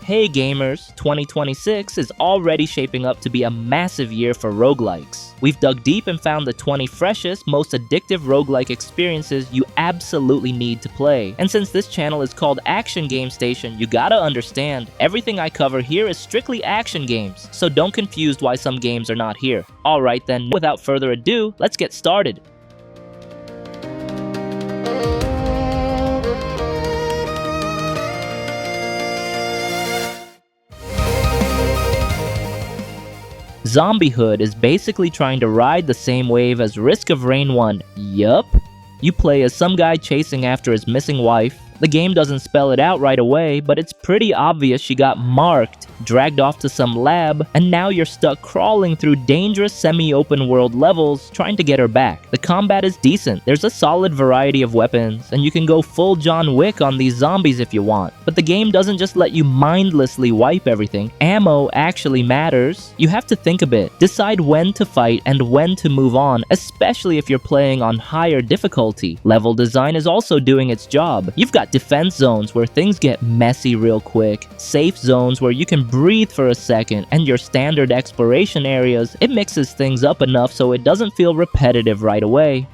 Hey gamers, 2026 is already shaping up to be a massive year for roguelikes. We've dug deep and found the 20 freshest, most addictive roguelike experiences you absolutely need to play. And since this channel is called Action Game Station, you gotta understand, everything I cover here is strictly action games, so don't confuse why some games are not here. Alright then, without further ado, let's get started. Zombiehood is basically trying to ride the same wave as Risk of Rain 1. Yup. You play as some guy chasing after his missing wife. The game doesn't spell it out right away, but it's pretty obvious she got marked, dragged off to some lab, and now you're stuck crawling through dangerous semi-open world levels trying to get her back. The combat is decent, there's a solid variety of weapons, and you can go full John Wick on these zombies if you want. But the game doesn't just let you mindlessly wipe everything. Ammo actually matters. You have to think a bit, decide when to fight and when to move on, especially if you're playing on higher difficulty. Level design is also doing its job. You've got defense zones where things get messy real quick, safe zones where you can breathe for a second, and your standard exploration areas. It mixes things up enough so it doesn't feel repetitive right away.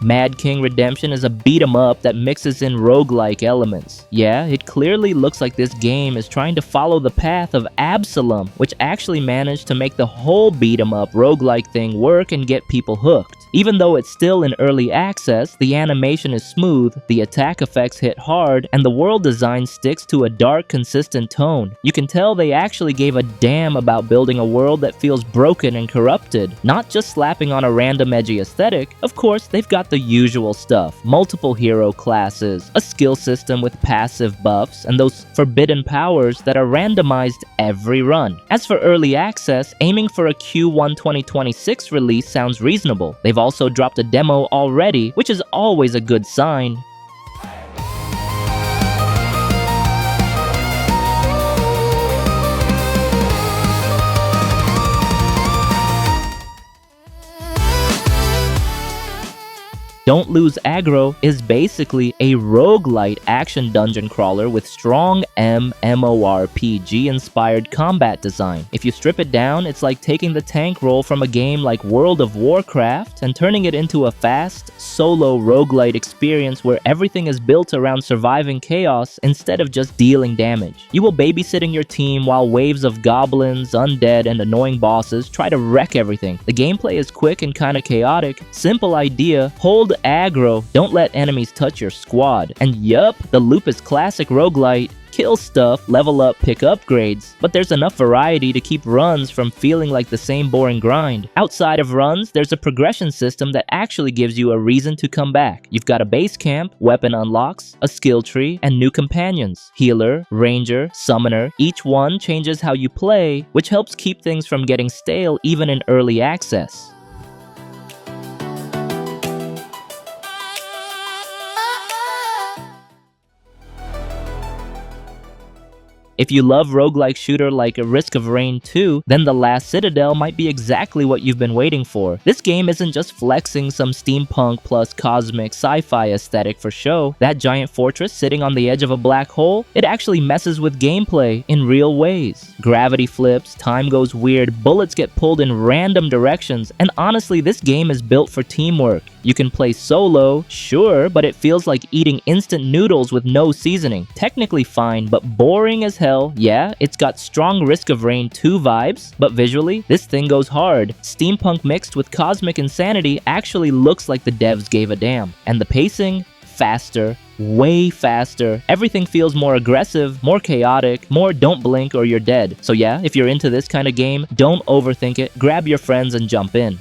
Mad King Redemption is a beat-em-up that mixes in roguelike elements. Yeah, it clearly looks like this game is trying to follow the path of Absalom, which actually managed to make the whole beat-em-up roguelike thing work and get people hooked. Even though it's still in early access, the animation is smooth, the attack effects hit hard, and the world design sticks to a dark, consistent tone. You can tell they actually gave a damn about building a world that feels broken and corrupted, not just slapping on a random edgy aesthetic. Of course, they've got the usual stuff, multiple hero classes, a skill system with passive buffs, and those forbidden powers that are randomized every run. As for early access, aiming for a Q1 2026 release sounds reasonable. They've also dropped a demo already, which is always a good sign. Don't Lose Aggro is basically a roguelite action dungeon crawler with strong MMORPG-inspired combat design. If you strip it down, it's like taking the tank role from a game like World of Warcraft and turning it into a fast, solo roguelite experience where everything is built around surviving chaos instead of just dealing damage. You will babysitting your team while waves of goblins, undead, and annoying bosses try to wreck everything. The gameplay is quick and kinda chaotic. Simple idea, hold aggro, don't let enemies touch your squad. And yup, the loop is classic roguelite. Kill stuff, level up, pick upgrades, but there's enough variety to keep runs from feeling like the same boring grind. Outside of runs, there's a progression system that actually gives you a reason to come back. You've got a base camp, weapon unlocks, a skill tree, and new companions. Healer, ranger, summoner, each one changes how you play, which helps keep things from getting stale even in early access. If you love roguelike shooter like a Risk of Rain 2, then the Last Citadel might be exactly what you've been waiting for. This game isn't just flexing some steampunk plus cosmic sci-fi aesthetic for show. That giant fortress sitting on the edge of a black hole, it actually messes with gameplay in real ways. Gravity flips, time goes weird, bullets get pulled in random directions, and honestly, this game is built for teamwork. You can play solo, sure, but it feels like eating instant noodles with no seasoning. Technically fine, but boring as hell. Yeah, it's got strong Risk of Rain 2 vibes, but visually, this thing goes hard. Steampunk mixed with cosmic insanity actually looks like the devs gave a damn. And the pacing? Faster. Way faster. Everything feels more aggressive, more chaotic, more don't blink or you're dead. So yeah, if you're into this kind of game, don't overthink it. Grab your friends and jump in.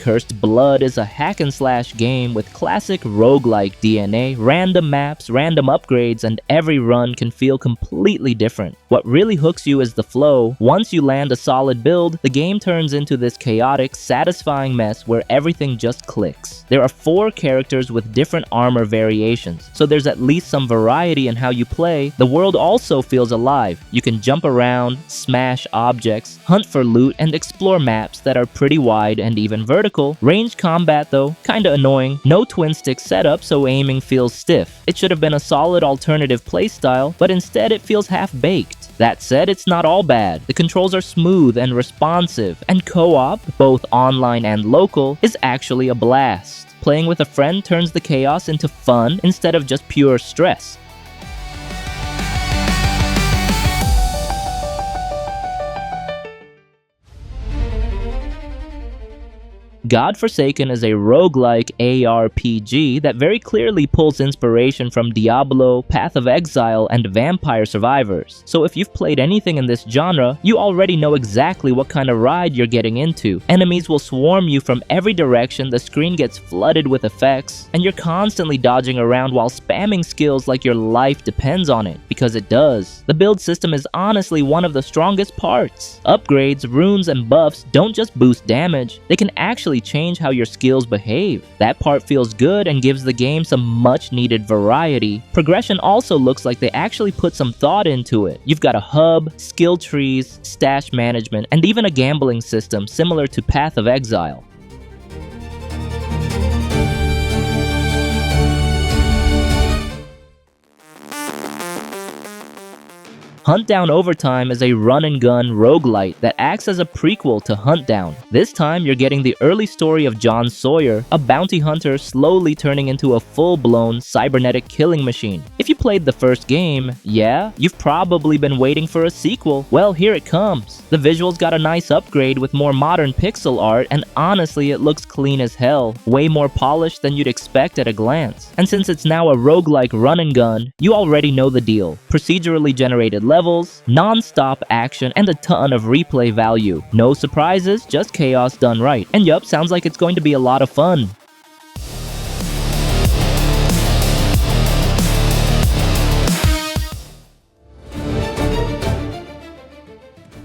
Cursed Blood is a hack-and-slash game with classic roguelike DNA, random maps, random upgrades, and every run can feel completely different. What really hooks you is the flow. Once you land a solid build, the game turns into this chaotic, satisfying mess where everything just clicks. There are 4 characters with different armor variations, so there's at least some variety in how you play. The world also feels alive. You can jump around, smash objects, hunt for loot, and explore maps that are pretty wide and even vertical. Ranged combat though, kinda annoying. No twin stick setup, so aiming feels stiff. It should have been a solid alternative playstyle, but instead it feels half-baked. That said, it's not all bad. The controls are smooth and responsive, and co-op, both online and local, is actually a blast. Playing with a friend turns the chaos into fun instead of just pure stress. Godforsaken is a roguelike ARPG that very clearly pulls inspiration from Diablo, Path of Exile, and Vampire Survivors. So if you've played anything in this genre, you already know exactly what kind of ride you're getting into. Enemies will swarm you from every direction, the screen gets flooded with effects, and you're constantly dodging around while spamming skills like your life depends on it, because it does. The build system is honestly one of the strongest parts. Upgrades, runes, and buffs don't just boost damage, they can actually change how your skills behave. That part feels good and gives the game some much needed variety. Progression also looks like they actually put some thought into it. You've got a hub, skill trees, stash management, and even a gambling system similar to Path of Exile. HUNTDOWN Overtime is a run-and-gun roguelite that acts as a prequel to HUNTDOWN. This time, you're getting the early story of John Sawyer, a bounty hunter slowly turning into a full-blown cybernetic killing machine. If you played the first game, yeah, you've probably been waiting for a sequel. Well, here it comes. The visuals got a nice upgrade with more modern pixel art, and honestly, it looks clean as hell. Way more polished than you'd expect at a glance. And since it's now a roguelike run-and-gun, you already know the deal. Procedurally generated levels, non-stop action, and a ton of replay value. No surprises, just chaos done right. And yup, sounds like it's going to be a lot of fun.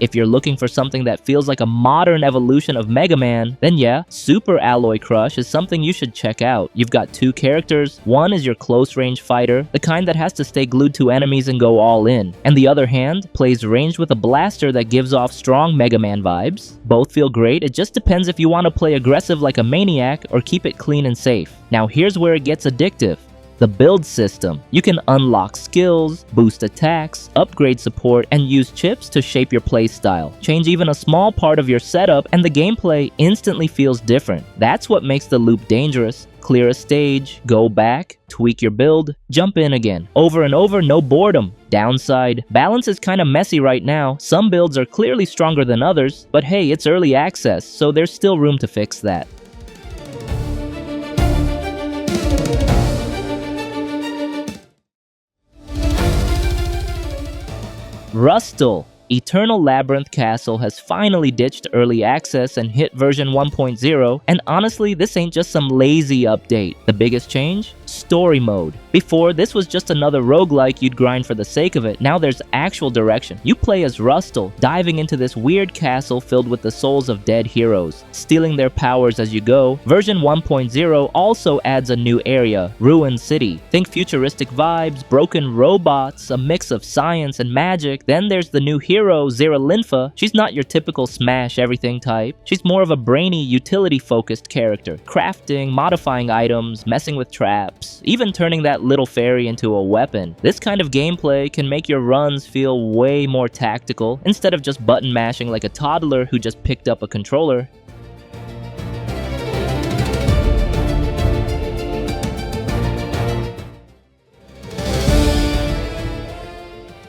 If you're looking for something that feels like a modern evolution of Mega Man, then yeah, Super Alloy Crush is something you should check out. You've got 2 characters. One is your close-range fighter, the kind that has to stay glued to enemies and go all in. And the other hand plays ranged with a blaster that gives off strong Mega Man vibes. Both feel great, it just depends if you want to play aggressive like a maniac or keep it clean and safe. Now here's where it gets addictive. The build system. You can unlock skills, boost attacks, upgrade support, and use chips to shape your playstyle. Change even a small part of your setup and the gameplay instantly feels different. That's what makes the loop dangerous. Clear a stage, go back, tweak your build, jump in again. Over and over, no boredom. Downside, balance is kinda messy right now. Some builds are clearly stronger than others, but hey, it's early access, so there's still room to fix that. Rustil. Eternal Labyrinth Castle has finally ditched early access and hit version 1.0, and honestly, this ain't just some lazy update. The biggest change? Story mode. Before, this was just another roguelike you'd grind for the sake of it. Now there's actual direction. You play as Rustil, diving into this weird castle filled with the souls of dead heroes, stealing their powers as you go. Version 1.0 also adds a new area, Ruin City. Think futuristic vibes, broken robots, a mix of science and magic. Then there's the new hero, Zeralinfa. She's not your typical smash everything type. She's more of a brainy, utility-focused character, crafting, modifying items, messing with traps, even turning that little fairy into a weapon. This kind of gameplay can make your runs feel way more tactical, instead of just button mashing like a toddler who just picked up a controller.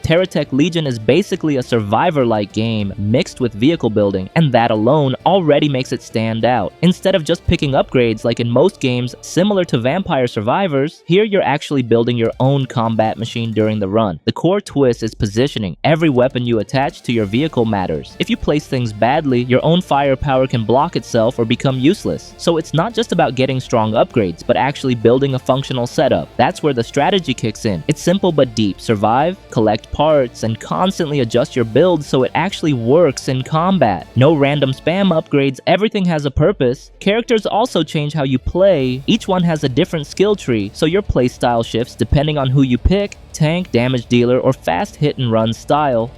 TerraTech Legion is basically a survivor-like game mixed with vehicle building, and that alone already makes it stand out. Instead of just picking upgrades like in most games similar to Vampire Survivors, here you're actually building your own combat machine during the run. The core twist is positioning. Every weapon you attach to your vehicle matters. If you place things badly, your own firepower can block itself or become useless. So it's not just about getting strong upgrades, but actually building a functional setup. That's where the strategy kicks in. It's simple but deep. Survive, collect parts and constantly adjust your build so it actually works in combat. No random spam upgrades, everything has a purpose. Characters also change how you play. Each one has a different skill tree, so your playstyle shifts depending on who you pick: tank, damage dealer, or fast hit and run style.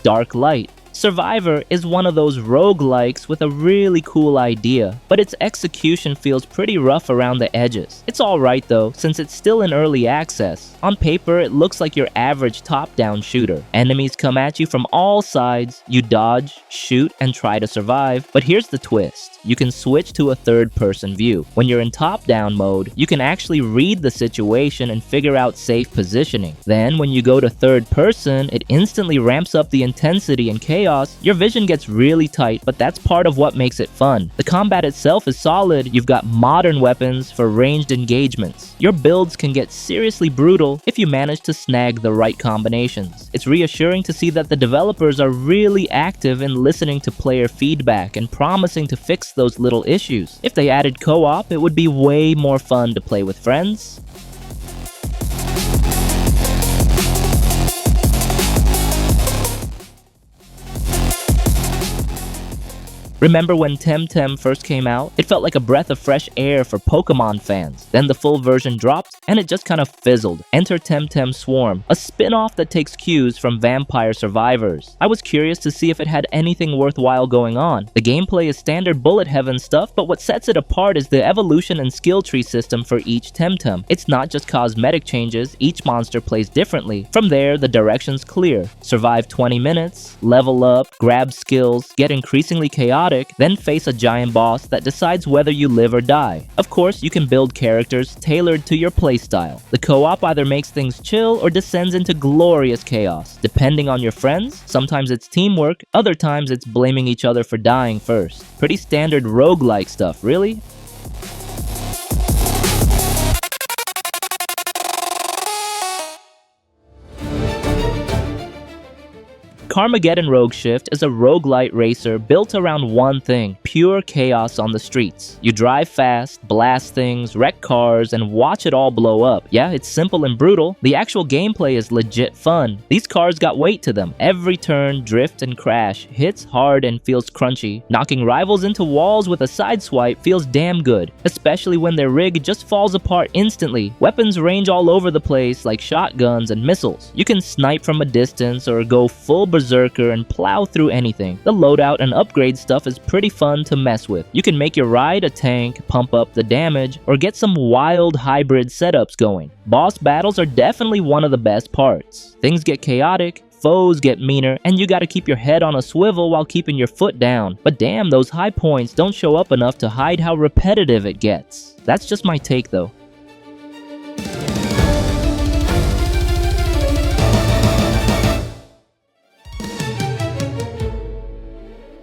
Dark Light. Survivor is one of those roguelikes with a really cool idea, but its execution feels pretty rough around the edges. It's alright though, since it's still in early access. On paper, it looks like your average top-down shooter. Enemies come at you from all sides, you dodge, shoot, and try to survive, but here's the twist. You can switch to a third-person view. When you're in top-down mode, you can actually read the situation and figure out safe positioning. Then, when you go to third-person, it instantly ramps up the intensity and chaos. Your vision gets really tight, but that's part of what makes it fun. The combat itself is solid. You've got modern weapons for ranged engagements. Your builds can get seriously brutal if you manage to snag the right combinations. It's reassuring to see that the developers are really active in listening to player feedback and promising to fix those little issues. If they added co-op, it would be way more fun to play with friends. Remember when Temtem first came out? It felt like a breath of fresh air for Pokemon fans. Then the full version dropped, and it just kind of fizzled. Enter Temtem Swarm, a spin-off that takes cues from Vampire Survivors. I was curious to see if it had anything worthwhile going on. The gameplay is standard bullet heaven stuff, but what sets it apart is the evolution and skill tree system for each Temtem. It's not just cosmetic changes, each monster plays differently. From there, the direction's clear. Survive 20 minutes, level up, grab skills, get increasingly chaotic, then face a giant boss that decides whether you live or die. Of course, you can build characters tailored to your playstyle. The co-op either makes things chill or descends into glorious chaos. Depending on your friends, sometimes it's teamwork, other times it's blaming each other for dying first. Pretty standard roguelike stuff, really? Carmageddon Rogue Shift is a roguelite racer built around one thing: pure chaos on the streets. You drive fast, blast things, wreck cars, and watch it all blow up. Yeah, it's simple and brutal. The actual gameplay is legit fun. These cars got weight to them. Every turn, drift, and crash hits hard and feels crunchy. Knocking rivals into walls with a sideswipe feels damn good, especially when their rig just falls apart instantly. Weapons range all over the place like shotguns and missiles. You can snipe from a distance or go full berserker and plow through anything. The loadout and upgrade stuff is pretty fun to mess with. You can make your ride a tank, pump up the damage, or get some wild hybrid setups going. Boss battles are definitely one of the best parts. Things get chaotic, foes get meaner, and you gotta keep your head on a swivel while keeping your foot down. But damn, those high points don't show up enough to hide how repetitive it gets. That's just my take though.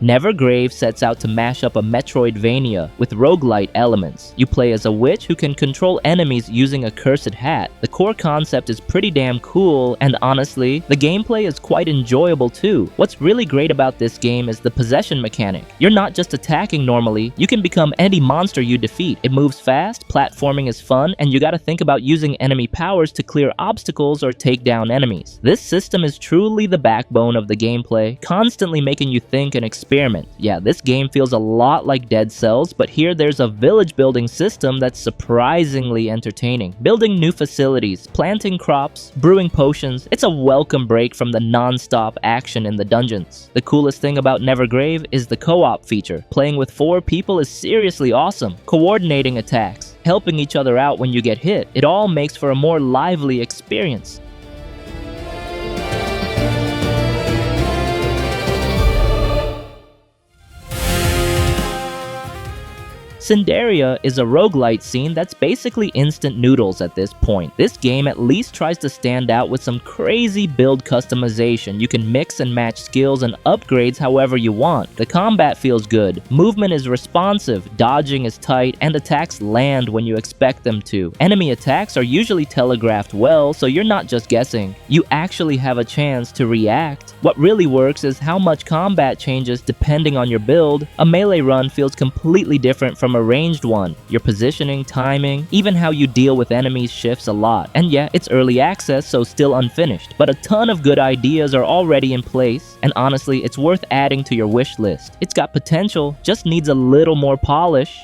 Nevergrave sets out to mash up a Metroidvania with roguelite elements. You play as a witch who can control enemies using a cursed hat. The core concept is pretty damn cool, and honestly, the gameplay is quite enjoyable too. What's really great about this game is the possession mechanic. You're not just attacking normally, you can become any monster you defeat. It moves fast, platforming is fun, and you gotta think about using enemy powers to clear obstacles or take down enemies. This system is truly the backbone of the gameplay, constantly making you think and experiment. Yeah, this game feels a lot like Dead Cells, but here there's a village building system that's surprisingly entertaining. Building new facilities, planting crops, brewing potions, it's a welcome break from the non-stop action in the dungeons. The coolest thing about Nevergrave is the co-op feature. Playing with 4 people is seriously awesome. Coordinating attacks, helping each other out when you get hit, it all makes for a more lively experience. Cinderia is a roguelite scene that's basically instant noodles at this point. This game at least tries to stand out with some crazy build customization. You can mix and match skills and upgrades however you want. The combat feels good, movement is responsive, dodging is tight, and attacks land when you expect them to. Enemy attacks are usually telegraphed well, so you're not just guessing. You actually have a chance to react. What really works is how much combat changes depending on your build. A melee run feels completely different from a ranged one. Your positioning, timing, even how you deal with enemies shifts a lot. And yeah, it's early access, so still unfinished, but a ton of good ideas are already in place, and honestly, it's worth adding to your wish list. It's got potential, just needs a little more polish.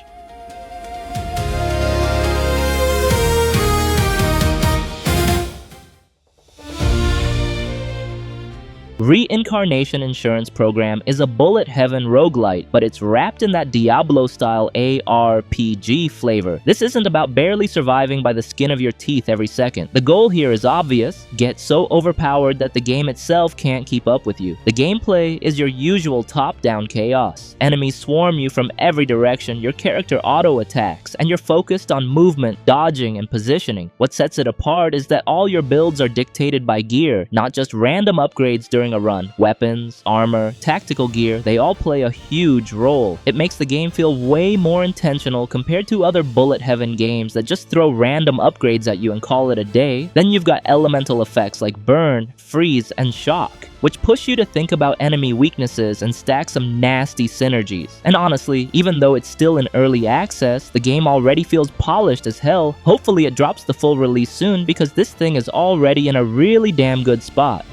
Reincarnation Insurance Program is a bullet heaven roguelite, but it's wrapped in that Diablo-style ARPG flavor. This isn't about barely surviving by the skin of your teeth every second. The goal here is obvious: get so overpowered that the game itself can't keep up with you. The gameplay is your usual top-down chaos. Enemies swarm you from every direction, your character auto-attacks, and you're focused on movement, dodging, and positioning. What sets it apart is that all your builds are dictated by gear, not just random upgrades during a run. Weapons, armor, tactical gear, they all play a huge role. It makes the game feel way more intentional compared to other bullet heaven games that just throw random upgrades at you and call it a day. Then you've got elemental effects like burn, freeze, and shock, which push you to think about enemy weaknesses and stack some nasty synergies. And honestly, even though it's still in early access, the game already feels polished as hell. Hopefully it drops the full release soon, because this thing is already in a really damn good spot.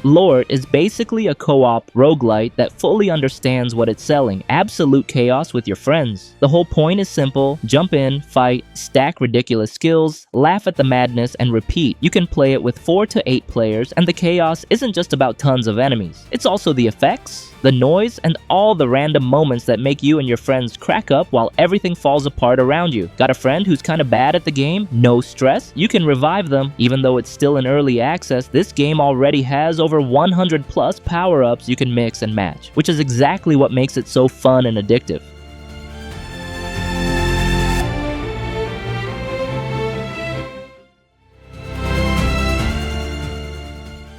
LORT is basically a co-op roguelite that fully understands what it's selling: absolute chaos with your friends. The whole point is simple: jump in, fight, stack ridiculous skills, laugh at the madness, and repeat. You can play it with 4 to 8 players, and the chaos isn't just about tons of enemies. It's also the effects, the noise, and all the random moments that make you and your friends crack up while everything falls apart around you. Got a friend who's kinda bad at the game? No stress, you can revive them. Even though it's still in early access, this game already has over 100 plus power-ups you can mix and match, which is exactly what makes it so fun and addictive.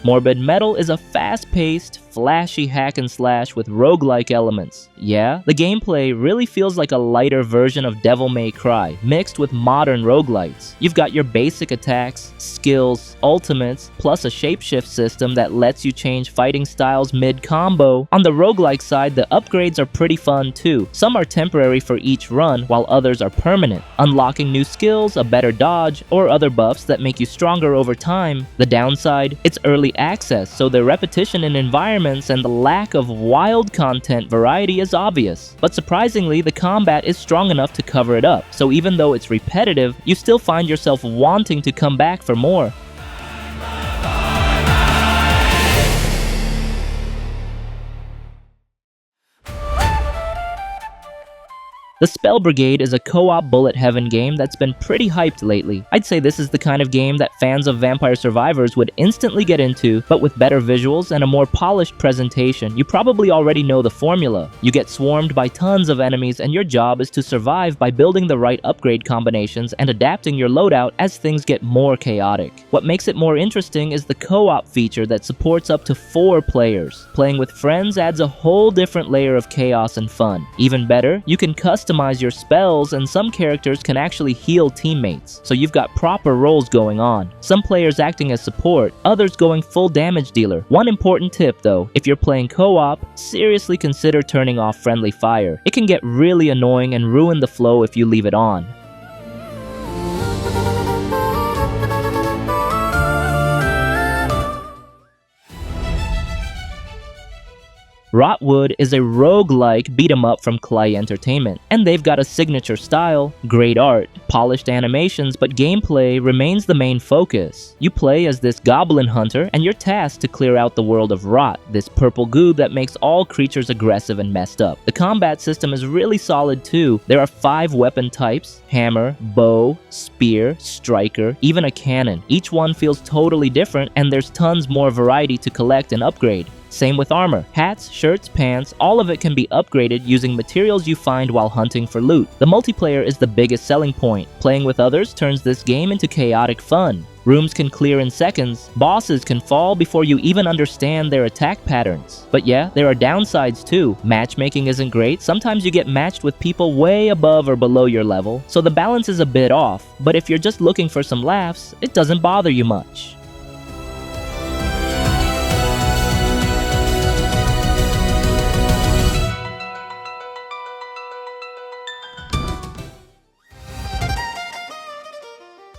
Morbid Metal is a fast-paced, flashy hack and slash with roguelike elements. Yeah, the gameplay really feels like a lighter version of Devil May Cry, mixed with modern roguelites. You've got your basic attacks, skills, ultimates, plus a shapeshift system that lets you change fighting styles mid-combo. On the roguelike side, the upgrades are pretty fun too. Some are temporary for each run, while others are permanent, unlocking new skills, a better dodge, or other buffs that make you stronger over time. The downside, it's early access, so the repetition in environments and the lack of wild content variety is obvious. But surprisingly, the combat is strong enough to cover it up, so even though it's repetitive, you still find yourself wanting to come back for more. The Spell Brigade is a co-op bullet heaven game that's been pretty hyped lately. I'd say this is the kind of game that fans of Vampire Survivors would instantly get into, but with better visuals and a more polished presentation. You probably already know the formula. You get swarmed by tons of enemies, and your job is to survive by building the right upgrade combinations and adapting your loadout as things get more chaotic. What makes it more interesting is the co-op feature that supports up to 4 players. Playing with friends adds a whole different layer of chaos and fun. Even better, you can customize your spells, and some characters can actually heal teammates, so you've got proper roles going on. Some players acting as support, others going full damage dealer. One important tip though: if you're playing co-op, seriously consider turning off friendly fire. It can get really annoying and ruin the flow if you leave it on. Rotwood is a roguelike beat-em-up from Clay Entertainment, and they've got a signature style, great art, polished animations, but gameplay remains the main focus. You play as this goblin hunter, and you're tasked to clear out the world of rot, this purple goo that makes all creatures aggressive and messed up. The combat system is really solid too. There are 5 weapon types: hammer, bow, spear, striker, even a cannon. Each one feels totally different, and there's tons more variety to collect and upgrade. Same with armor. Hats, shirts, pants, all of it can be upgraded using materials you find while hunting for loot. The multiplayer is the biggest selling point. Playing with others turns this game into chaotic fun. Rooms can clear in seconds, bosses can fall before you even understand their attack patterns. But yeah, there are downsides too. Matchmaking isn't great, sometimes you get matched with people way above or below your level, so the balance is a bit off, but if you're just looking for some laughs, it doesn't bother you much.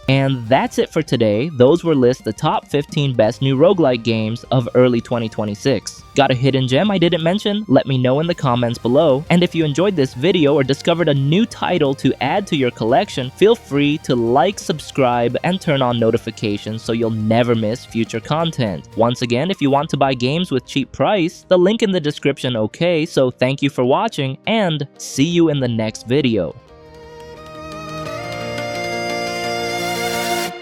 And that's it for today. Those were lists the top 15 best new roguelike games of early 2026. Got a hidden gem I didn't mention? Let me know in the comments below. And if you enjoyed this video or discovered a new title to add to your collection, feel free to like, subscribe, and turn on notifications so you'll never miss future content. Once again, if you want to buy games with cheap price, the link in the description, okay? So thank you for watching, and see you in the next video.